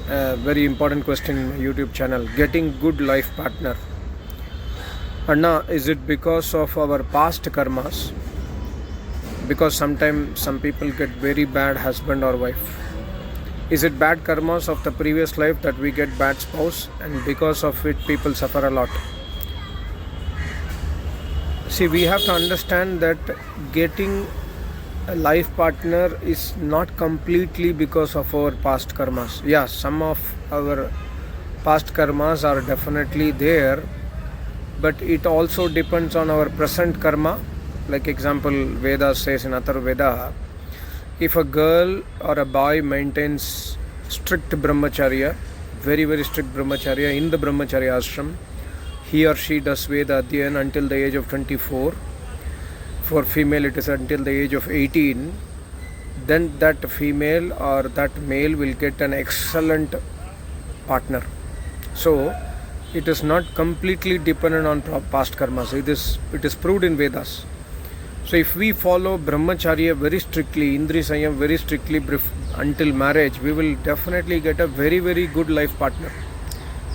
a very important question in my YouTube channel. Getting good life partner. Anna, is it because of our past karmas? Because sometimes some people get very bad husband or wife. Is it bad karmas of the previous life that we get bad spouse, and because of it people suffer a lot? See, we have to understand that getting a life partner is not completely because of our past karmas. Yeah, some of our past karmas are definitely there, but it also depends on our present karma. Like example, Veda says in Atharvaveda, if a girl or a boy maintains strict brahmacharya, very very strict brahmacharya in the brahmacharya ashram, he or she does Veda Adhyayan until the age of 24. For female it is until the age of 18. Then that female or that male will get an excellent partner. So it is not completely dependent on past karmas. It is proved in Vedas. So if we follow brahmacharya very strictly, Indri Sanyam very strictly until marriage, we will definitely get a very very good life partner.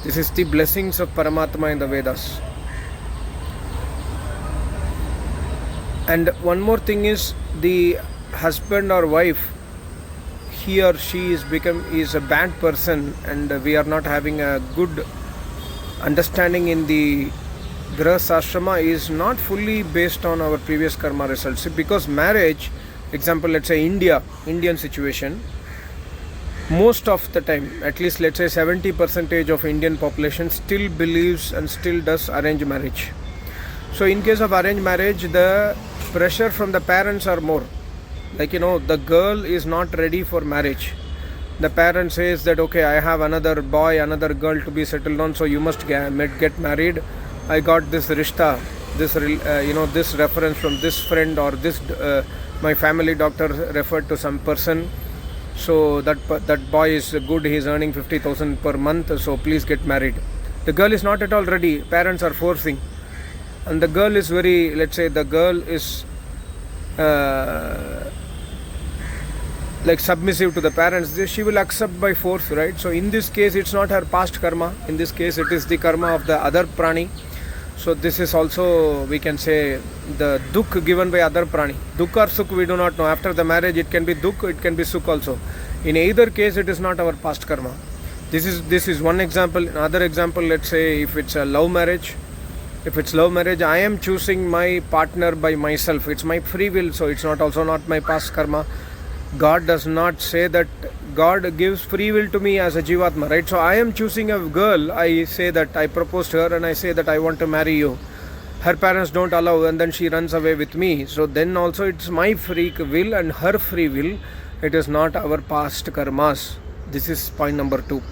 This is the blessings of Paramatma in the Vedas. And one more thing is, the husband or wife, he or she is a bad person, and we are not having a good understanding in the Grahasashrama, is not fully based on our previous karma results. Because marriage, example, let's say Indian situation, most of the time, at least let's say 70% of Indian population still believes and still does arranged marriage. So in case of arranged marriage, the pressure from the parents are more. Like, the girl is not ready for marriage. The parent says that, okay, I have another boy, another girl to be settled on, so you must get married. I got this rishta, this reference from this friend, or this my family doctor referred to some person. So that boy is good, he is earning 50,000 per month, so please get married. The girl is not at all ready, parents are forcing. And the girl is very, let's say the girl is like submissive to the parents, she will accept by force, right? So in this case it's not her past karma, in this case it is the karma of the other prani. So this is also, we can say, the dukh given by other prani. Dukh or sukh we do not know. After the marriage it can be dukh, it can be sukh also. In either case it is not our past karma. This is one example. Another example, let's say if it's a love marriage. If it's love marriage, I am choosing my partner by myself. It's my free will, so it's also not my past karma. God does not say that. God gives free will to me as a Jivatma, right? So I am choosing a girl, I say that I propose to her and I say that I want to marry you. Her parents don't allow, and then she runs away with me. So then also it's my free will and her free will. It is not our past karmas. This is point number 2.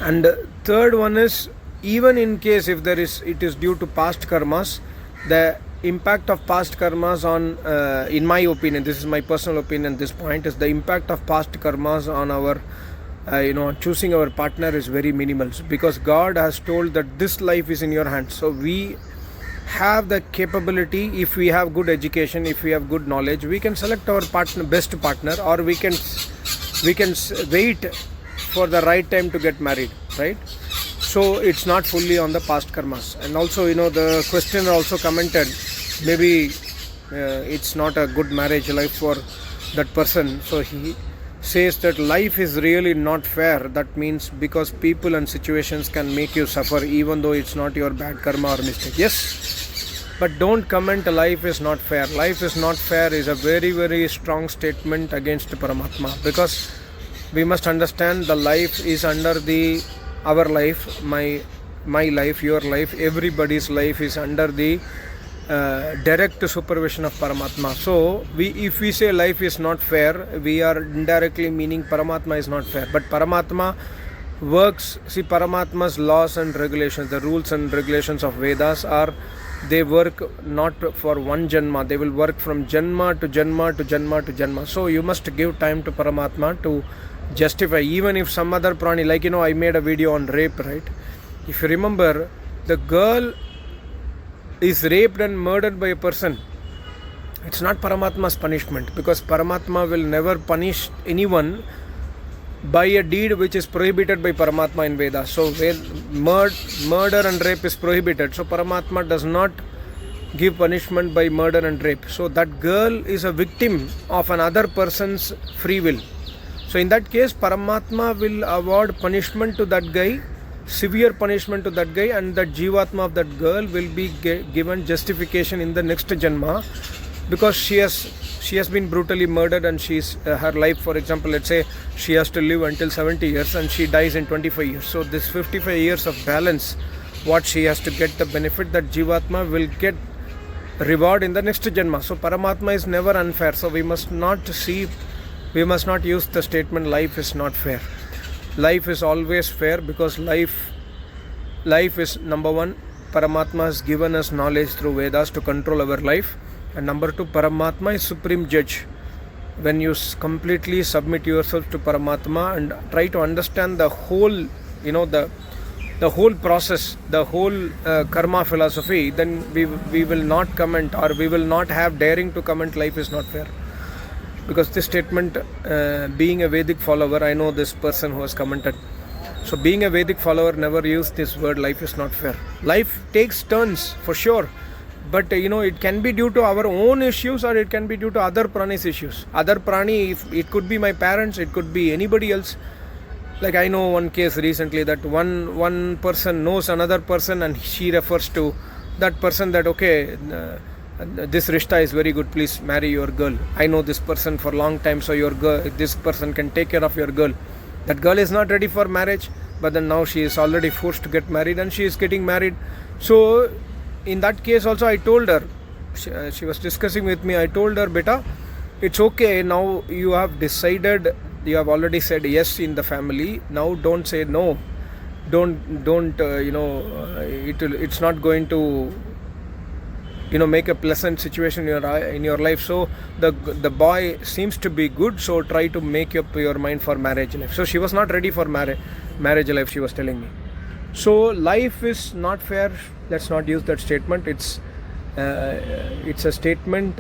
And third one is, even in case if it is due to past karmas, the impact of past karmas on, in my opinion, this is my personal opinion at this point, is the impact of past karmas on our, choosing our partner is very minimal. Because God has told that this life is in your hands. So we have the capability, if we have good education, if we have good knowledge, we can select our best partner, or we can wait for the right time to get married, right? So it's not fully on the past karmas. And also, the questioner also commented, maybe it's not a good marriage life for that person. So he says that life is really not fair. That means because people and situations can make you suffer, even though it's not your bad karma or mistake. Yes, but don't comment life is not fair. Life is not fair is a very very strong statement against Paramatma, because we must understand the life is under our life, my life, your life, everybody's life is under the direct supervision of Paramatma. So if we say life is not fair, we are indirectly meaning Paramatma is not fair. But Paramatma works, see, Paramatma's laws and regulations, the rules and regulations of Vedas they work not for one janma, they will work from janma to janma to janma to janma. So you must give time to Paramatma to justify. Even if some other prani, like I made a video on rape, right? If you remember, the girl is raped and murdered by a person. It's not Paramatma's punishment, because Paramatma will never punish anyone by a deed which is prohibited by Paramatma in Vedas. So murder and rape is prohibited. So Paramatma does not give punishment by murder and rape. So that girl is a victim of another person's free will. So in that case, Paramatma will award punishment to that guy, severe punishment to that guy, and that Jivatma of that girl will be given justification in the next Janma, because she has been brutally murdered, and her life, for example, let's say she has to live until 70 years and she dies in 25 years. So this 55 years of balance, what she has to get the benefit, that Jivatma will get reward in the next Janma. So Paramatma is never unfair. So we must not use the statement life is not fair. Life is always fair, because life is, number one, Paramatma has given us knowledge through Vedas to control our life, and number two, Paramatma is supreme judge. When you completely submit yourself to Paramatma and try to understand the whole, the whole process, the whole karma philosophy, then we will not comment, or we will not have daring to comment life is not fair. Because this statement, being a Vedic follower, I know this person who has commented. So being a Vedic follower, never use this word life is not fair. Life takes turns for sure, but it can be due to our own issues, or it can be due to other prani's issues. Other prani, it could be my parents, it could be anybody else. Like I know one case recently that one person knows another person, and she refers to that person that, okay, this rishta is very good, please marry your girl. I know this person for a long time, so this person can take care of your girl. That girl is not ready for marriage, but then now she is already forced to get married, and she is getting married. So in that case also, I told her, she was discussing with me, I told her, beta, it's okay, now you have decided, you have already said yes in the family, now don't say no. Don't it's not going to make a pleasant situation in your life. So the boy seems to be good, so try to make up your mind for marriage life. So she was not ready for marriage life, she was telling me. So life is not fair, let's not use that statement. It's a statement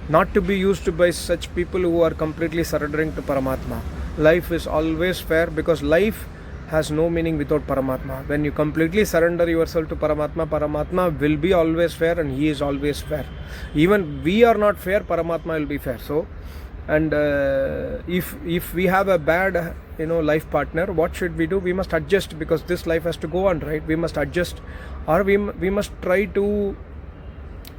not to be used by such people who are completely surrendering to Paramatma. Life is always fair, because life has no meaning without Paramatma. When you completely surrender yourself to Paramatma, Paramatma will be always fair, and He is always fair. Even we are not fair, Paramatma will be fair. So, and if we have a bad life partner, what should we do? We must adjust, because this life has to go on, right? We must adjust, or we must try to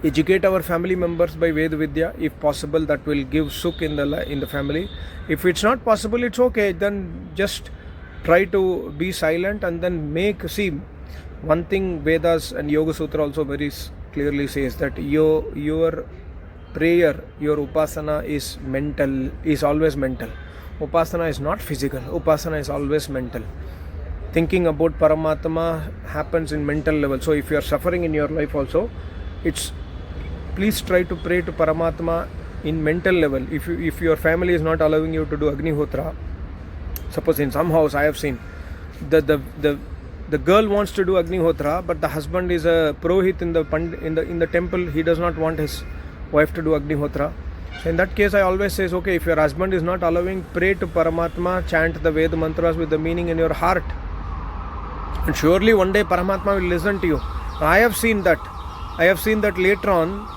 educate our family members by Veda Vidya. If possible, that will give sukh in the family. If it's not possible, it's okay, then just try to be silent, and then see, one thing Vedas and Yoga Sutra also very clearly says, that your prayer, your upasana is always mental. Upasana is not physical, upasana is always mental. Thinking about Paramatma happens in mental level. So if you are suffering in your life also, please try to pray to Paramatma in mental level. If your family is not allowing you to do Agnihotra, suppose in some house I have seen the girl wants to do Agnihotra, but the husband is a Purohit in the temple. He does not want his wife to do Agnihotra. So in that case, I always say, okay, if your husband is not allowing, pray to Paramatma, chant the Veda mantras with the meaning in your heart, and surely one day Paramatma will listen to you. I have seen that later on,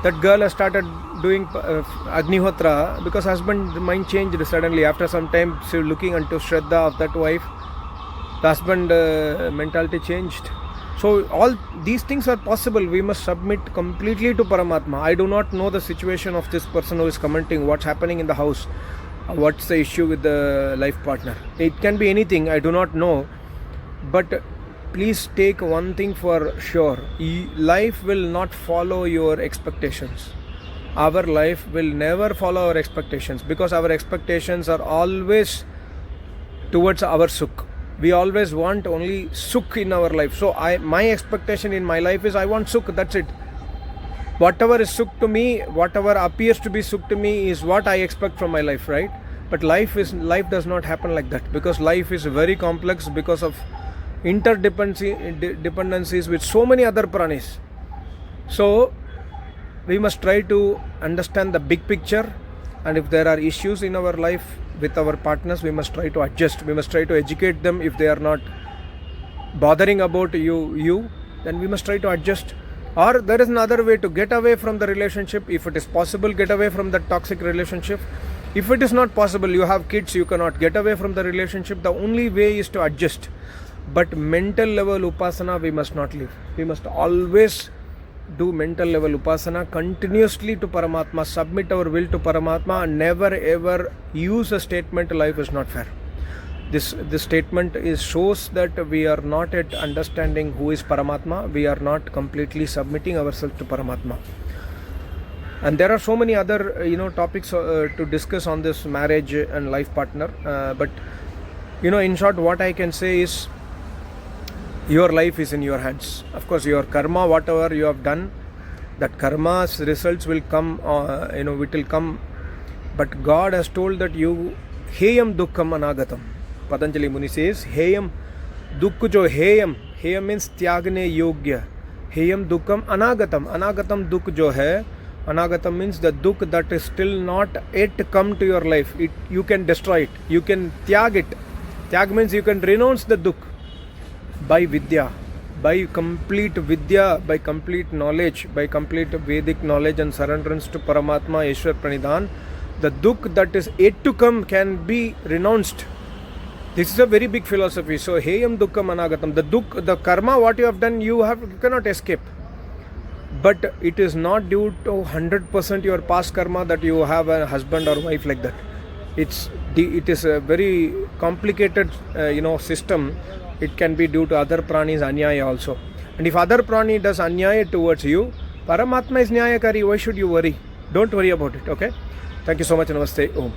that girl has started doing Agnihotra, because husband's mind changed suddenly. After some time, she was looking into Shraddha of that wife, the husband mentality changed. So all these things are possible. We must submit completely to Paramatma. I do not know the situation of this person who is commenting, what's happening in the house, what's the issue with the life partner. It can be anything, I do not know. But please take one thing for sure, life will not follow your expectations. Our life will never follow our expectations, because our expectations are always towards our sukh. We always want only sukh in our life. So my expectation in my life is I want sukh, that's it. Whatever is sukh to me, whatever appears to be sukh to me is what I expect from my life, right? But life does not happen like that, because life is very complex because of interdependencies with so many other pranis. So we must try to understand the big picture, and if there are issues in our life, with our partners, we must try to adjust. We must try to educate them. If they are not bothering about you, then we must try to adjust. Or there is another way to get away from the relationship. If it is possible, get away from that toxic relationship. If it is not possible, you have kids, you cannot get away from the relationship, the only way is to adjust. But mental level upasana we must not leave. We must always do mental level upasana continuously to Paramatma, submit our will to Paramatma, and never ever use a statement, life is not fair. This statement shows that we are not yet understanding who is Paramatma. We are not completely submitting ourselves to Paramatma. And there are so many other topics to discuss on this marriage and life partner. But in short, what I can say is, your life is in your hands. Of course, your karma, whatever you have done, that karma's results will come. It will come. But God has told that you heyam dukkham anagatam. Patanjali Muni says, heyam dukh jo heyam means tyagne yogya. Heyam dukkham anagatam. Anagatam dukh jo hai. Anagatam means the dukh that is still not yet come to your life. You can destroy it. You can tyag it. Tyag means you can renounce the dukh by vidya, by complete vidya, by complete knowledge, by complete Vedic knowledge and surrenderance to Paramatma, Ishwar Pranidhan. The dukh that is yet to come can be renounced. This is a very big philosophy. So, heyam dukkham anagatam. The dukh, the karma, what you have done, you cannot escape. But it is not due to 100% your past karma that you have a husband or wife like that. It is a very complicated system. It can be due to other pranis anyaya also. And if other prani does anyaya towards you, Paramatma is nyayakari. Why should you worry? Don't worry about it. Okay. Thank you so much. Namaste. Om.